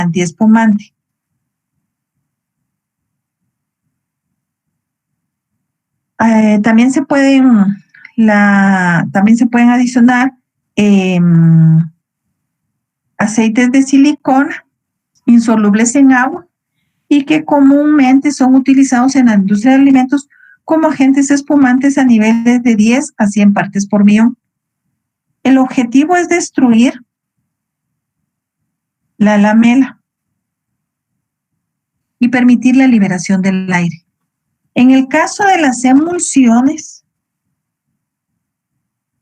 antiespumante. También se pueden adicionar aceites de silicona insolubles en agua y que comúnmente son utilizados en la industria de alimentos como agentes espumantes a niveles de 10 a 100 partes por millón. El objetivo es destruir la lamela y permitir la liberación del aire. En el caso de las emulsiones,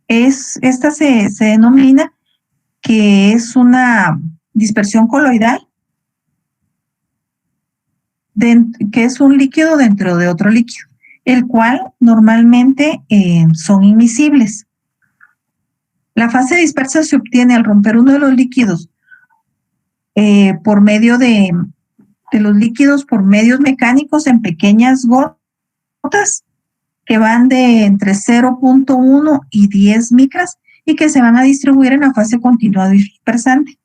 esta se denomina que es una dispersión coloidal, que es un líquido dentro de otro líquido, el cual normalmente son inmiscibles. La fase dispersa se obtiene al romper uno de los líquidos por medio de los líquidos por medios mecánicos en pequeñas gotas que van de entre 0.1 y 10 micras y que se van a distribuir en la fase continua dispersante.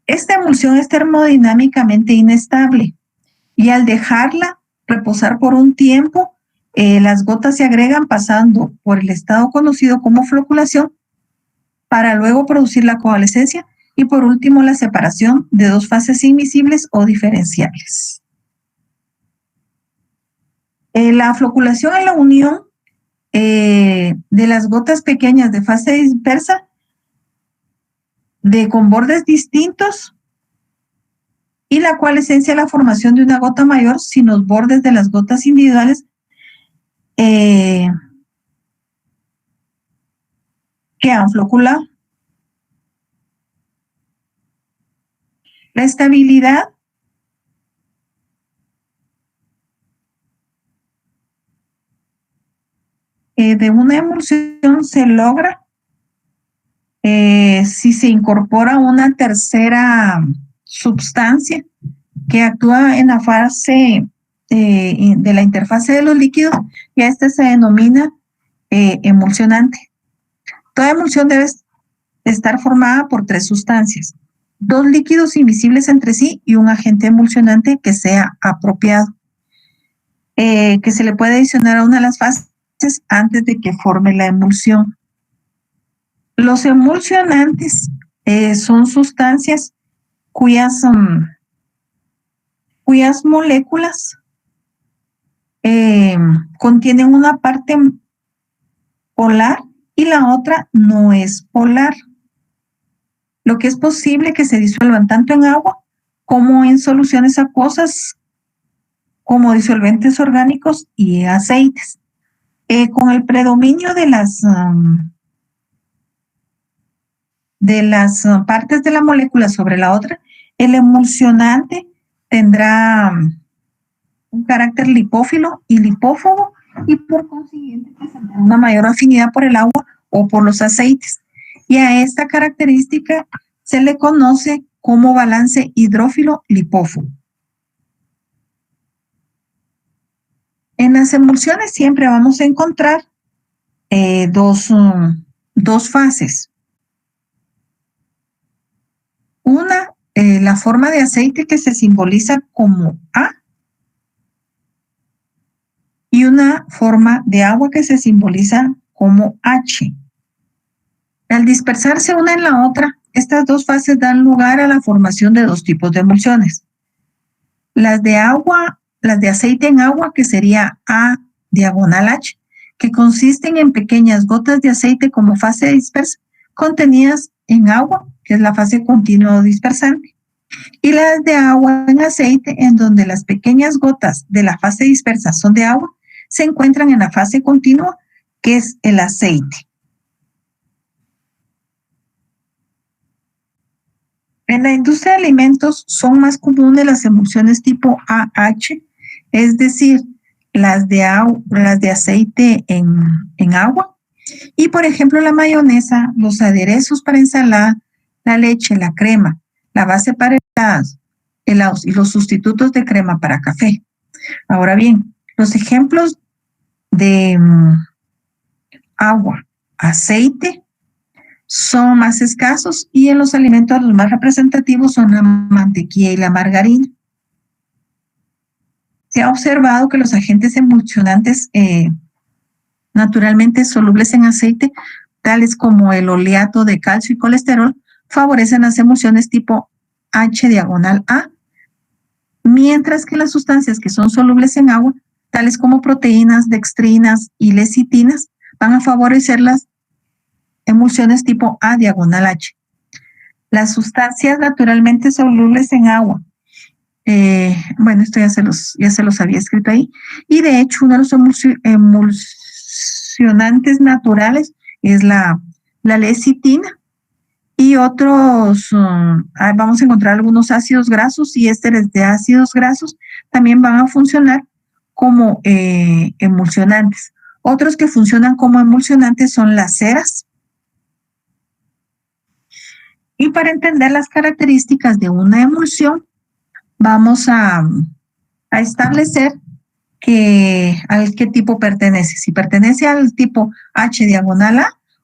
Esta emulsión es termodinámicamente inestable y al dejarla reposar por un tiempo, las gotas se agregan pasando por el estado conocido como floculación para luego producir la coalescencia y por último la separación de dos fases inmiscibles o diferenciables. La floculación es la unión de las gotas pequeñas de fase dispersa con bordes distintos y la coalescencia es la formación de una gota mayor sin los bordes de las gotas individuales que han floculado. La estabilidad de una emulsión se logra si se incorpora una tercera sustancia que actúa en la fase de la interfase de los líquidos y a esta se denomina emulsionante. Toda emulsión debe estar formada por tres sustancias, dos líquidos invisibles entre sí y un agente emulsionante que sea apropiado, que se le puede adicionar a una de las fases antes de que forme la emulsión. Los emulsionantes son sustancias cuyas moléculas contienen una parte polar y la otra no es polar, lo que es posible que se disuelvan tanto en agua como en soluciones acuosas como disolventes orgánicos y aceites. Con el predominio de las partes de la molécula sobre la otra, el emulsionante tendrá un carácter lipófilo y lipófobo y por consiguiente presentará una mayor afinidad por el agua o por los aceites. Y a esta característica se le conoce como balance hidrófilo-lipófobo. En las emulsiones siempre vamos a encontrar dos fases. Una, la forma de aceite que se simboliza como A y una forma de agua que se simboliza como H. Al dispersarse una en la otra, estas dos fases dan lugar a la formación de dos tipos de emulsiones. Las de aceite en agua, que sería A/H, que consisten en pequeñas gotas de aceite como fase dispersa contenidas en agua, que es la fase continua o dispersante, y las de agua en aceite, en donde las pequeñas gotas de la fase dispersa son de agua, se encuentran en la fase continua, que es el aceite. En la industria de alimentos son más comunes las emulsiones tipo AH, es decir, las de aceite en agua. Y por ejemplo, la mayonesa, los aderezos para ensalada, la leche, la crema, la base para helados y los sustitutos de crema para café. Ahora bien, los ejemplos de agua, aceite, son más escasos y en los alimentos los más representativos son la mantequilla y la margarina. Se ha observado que los agentes emulsionantes naturalmente solubles en aceite, tales como el oleato de calcio y colesterol, favorecen las emulsiones tipo H/A, mientras que las sustancias que son solubles en agua, tales como proteínas, dextrinas y lecitinas, van a favorecer las emulsiones tipo A/H. Las sustancias naturalmente solubles en agua, bueno, esto ya se los había escrito ahí, y de hecho uno de los emulsionantes naturales es la lecitina, y otros, vamos a encontrar algunos ácidos grasos y ésteres de ácidos grasos también van a funcionar como emulsionantes. Otros que funcionan como emulsionantes son las ceras. Y para entender las características de una emulsión, vamos a establecer al qué tipo pertenece. Si pertenece al tipo H/A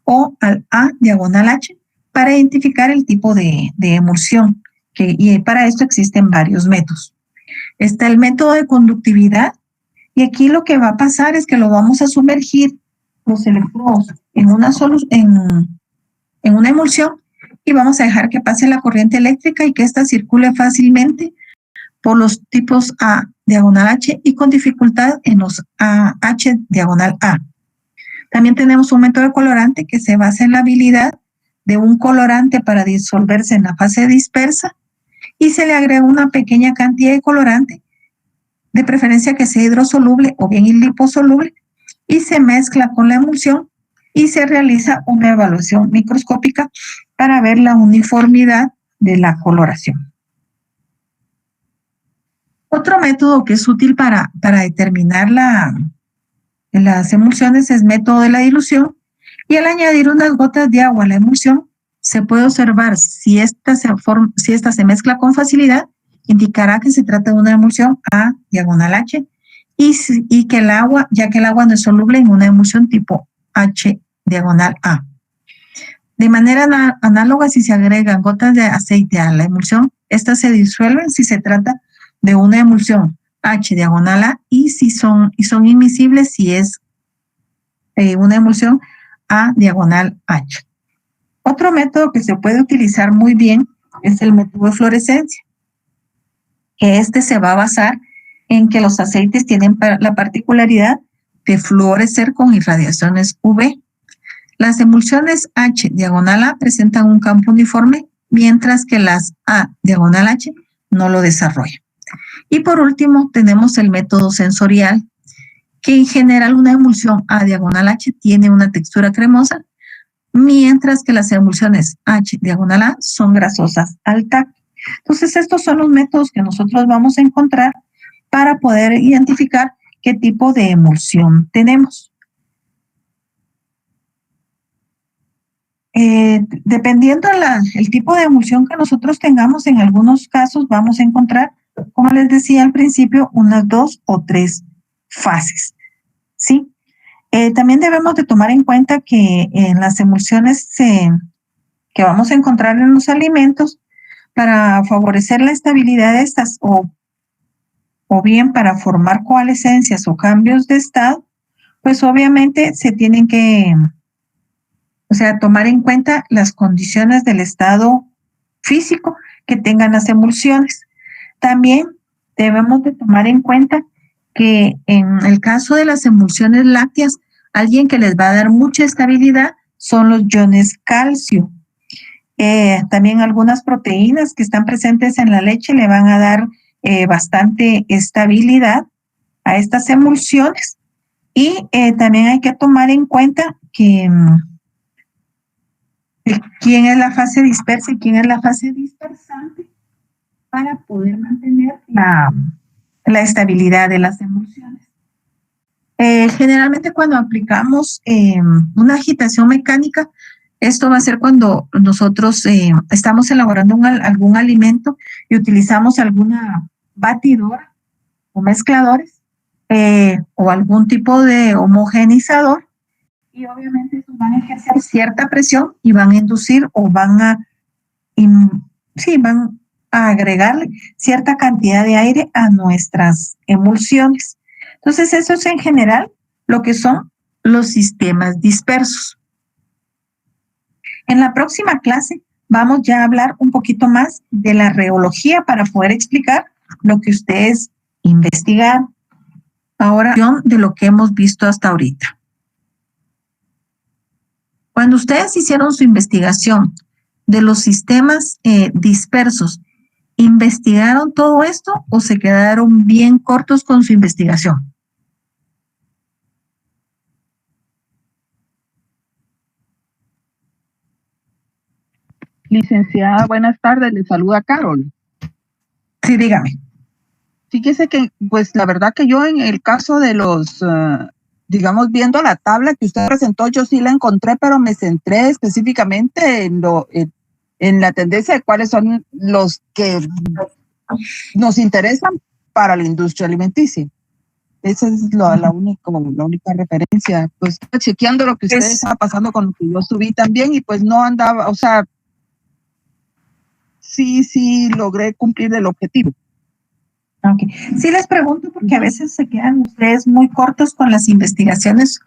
o al A/H, para identificar el tipo de emulsión. Y para esto existen varios métodos. Está el método de conductividad, y aquí lo que va a pasar es que lo vamos a sumergir los electrodos en una emulsión y vamos a dejar que pase la corriente eléctrica y que ésta circule fácilmente por los tipos A/H y con dificultad en los H/A. También tenemos un método de colorante que se basa en la habilidad de un colorante para disolverse en la fase dispersa y se le agrega una pequeña cantidad de colorante, de preferencia que sea hidrosoluble o bien liposoluble, y se mezcla con la emulsión y se realiza una evaluación microscópica para ver la uniformidad de la coloración. Otro método que es útil para determinar las emulsiones es el método de la dilución, y al añadir unas gotas de agua a la emulsión se puede observar si esta se mezcla con facilidad, indicará que se trata de una emulsión A/H, y que el agua, ya que el agua no es soluble en una emulsión tipo H/A. De manera análoga, si se agregan gotas de aceite a la emulsión, estas se disuelven si se trata de una emulsión H/A y son inmiscibles si es una emulsión A/H. Otro método que se puede utilizar muy bien es el método de fluorescencia, que se va a basar en que los aceites tienen la particularidad de fluorescer con irradiaciones UV. Las emulsiones H/A presentan un campo uniforme, mientras que las A/H no lo desarrollan. Y por último, tenemos el método sensorial, que en general una emulsión A/H tiene una textura cremosa, mientras que las emulsiones H/A son grasosas al tacto. Entonces, estos son los métodos que nosotros vamos a encontrar para poder identificar qué tipo de emulsión tenemos. Dependiendo el tipo de emulsión que nosotros tengamos, en algunos casos vamos a encontrar, como les decía al principio, unas 2 o 3 fases, ¿sí? También debemos de tomar en cuenta que en las emulsiones que vamos a encontrar en los alimentos, para favorecer la estabilidad de estas o bien para formar coalescencias o cambios de estado, pues obviamente se tienen que, tomar en cuenta las condiciones del estado físico que tengan las emulsiones. También debemos de tomar en cuenta que en el caso de las emulsiones lácteas, alguien que les va a dar mucha estabilidad son los iones calcio. También algunas proteínas que están presentes en la leche le van a dar bastante estabilidad a estas emulsiones. Y también hay que tomar en cuenta que quién es la fase dispersa y quién es la fase dispersante para poder mantener la estabilidad de las emulsiones. Generalmente cuando aplicamos una agitación mecánica, esto va a ser cuando nosotros estamos elaborando algún alimento y utilizamos alguna batidora o mezcladores o algún tipo de homogenizador, y obviamente estos van a ejercer cierta presión y van a inducir o sí, van a agregarle cierta cantidad de aire a nuestras emulsiones. Entonces, eso es en general lo que son los sistemas dispersos. En la próxima clase vamos ya a hablar un poquito más de la reología para poder explicar lo que ustedes investigaron. Ahora, de lo que hemos visto hasta ahorita. Cuando ustedes hicieron su investigación de los sistemas dispersos, ¿investigaron todo esto o se quedaron bien cortos con su investigación? Licenciada, buenas tardes, le saluda Carol. Sí, dígame. Fíjese que, pues la verdad que yo en el caso de los, digamos, viendo la tabla que usted presentó, yo sí la encontré, pero me centré específicamente en la tendencia de cuáles son los que nos interesan para la industria alimenticia. Esa es la única referencia. Pues chequeando lo que ustedes estaban pasando con lo que yo subí también y pues no andaba, o sea, sí logré cumplir el objetivo. Okay. Sí les pregunto porque a veces se quedan ustedes muy cortos con las investigaciones,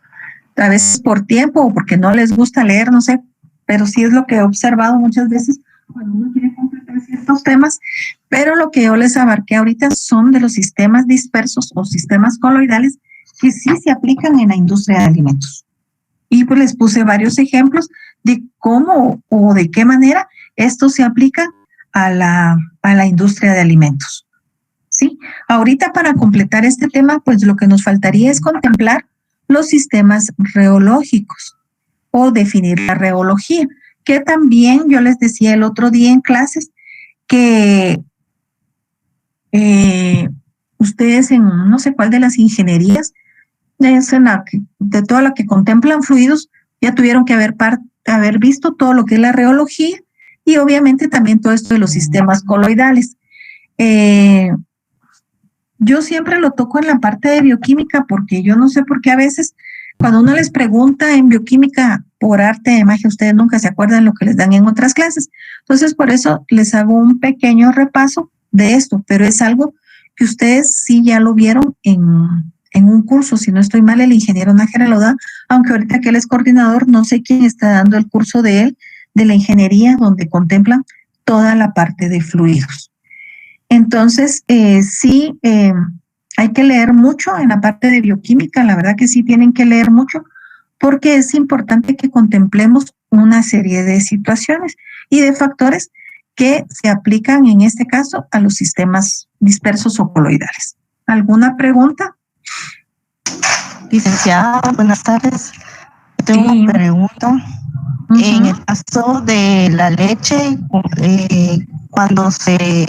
a veces por tiempo o porque no les gusta leer, no sé, pero sí es lo que he observado muchas veces cuando uno quiere completar ciertos temas, pero lo que yo les abarqué ahorita son de los sistemas dispersos o sistemas coloidales que sí se aplican en la industria de alimentos. Y pues les puse varios ejemplos de cómo o de qué manera esto se aplica a la industria de alimentos. ¿Sí? Ahorita para completar este tema, pues lo que nos faltaría es contemplar los sistemas reológicos o definir la reología, que también yo les decía el otro día en clases que ustedes en no sé cuál de las ingenierías, de toda la que contemplan fluidos, ya tuvieron que haber visto todo lo que es la reología y obviamente también todo esto de los sistemas coloidales. Yo siempre lo toco en la parte de bioquímica porque yo no sé por qué a veces cuando uno les pregunta en bioquímica por arte de magia, ustedes nunca se acuerdan lo que les dan en otras clases. Entonces, por eso les hago un pequeño repaso de esto, pero es algo que ustedes sí ya lo vieron en un curso. Si no estoy mal, el ingeniero Nájera lo da, aunque ahorita que él es coordinador, no sé quién está dando el curso de él, de la ingeniería, donde contemplan toda la parte de fluidos. Entonces, sí, hay que leer mucho en la parte de bioquímica, la verdad que sí tienen que leer mucho, porque es importante que contemplemos una serie de situaciones y de factores que se aplican en este caso a los sistemas dispersos o coloidales. ¿Alguna pregunta? Licenciada, buenas tardes. Tengo una pregunta. En el caso de la leche, cuando se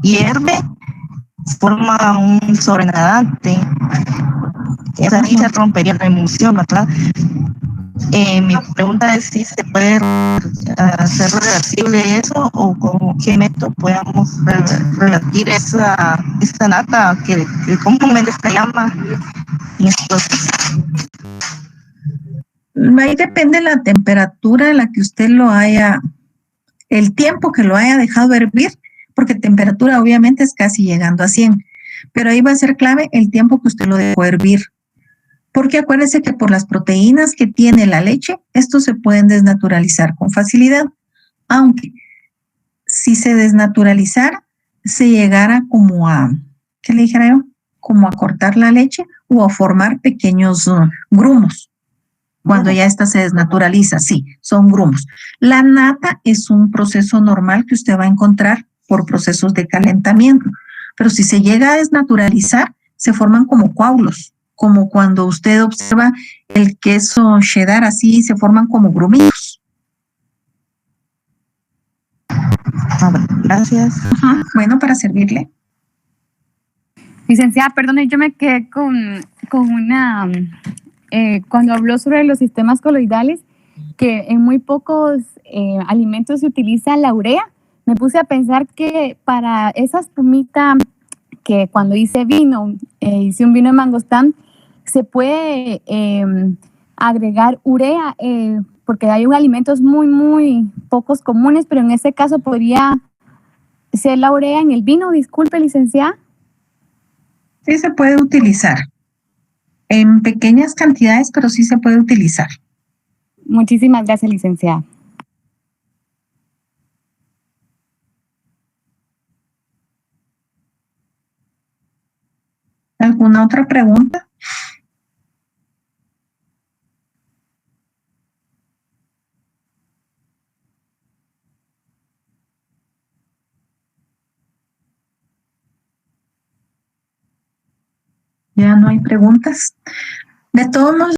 hierve, forma un sobrenadante. Ahí se rompería la emulsión, ¿verdad? Mi pregunta es si se puede hacer reversible eso o con qué método podamos revertir esa nata que comúnmente se llama en este proceso. Ahí depende la temperatura en la que usted lo haya, el tiempo que lo haya dejado hervir, porque temperatura obviamente es casi llegando a 100, pero ahí va a ser clave el tiempo que usted lo dejó hervir, porque acuérdese que por las proteínas que tiene la leche, estos se pueden desnaturalizar con facilidad, aunque si se desnaturalizara, se llegara como a, ¿qué le dijera yo? Como a cortar la leche o a formar pequeños grumos. Cuando ya esta se desnaturaliza, sí, son grumos. La nata es un proceso normal que usted va a encontrar por procesos de calentamiento, pero si se llega a desnaturalizar, se forman como coágulos, como cuando usted observa el queso cheddar, así se forman como grumitos. Gracias. Bueno, para servirle. Licenciada, perdone, yo me quedé con una... cuando habló sobre los sistemas coloidales, que en muy pocos alimentos se utiliza la urea, me puse a pensar que para esa espumita que cuando hice vino, hice un vino de mangostán, se puede agregar urea, porque hay alimentos muy, muy pocos comunes, pero en este caso podría ser la urea en el vino. Disculpe, licenciada. Sí se puede utilizar. En pequeñas cantidades, pero sí se puede utilizar. Muchísimas gracias, licenciada. ¿Alguna otra pregunta? Ya no hay preguntas. De todos modos,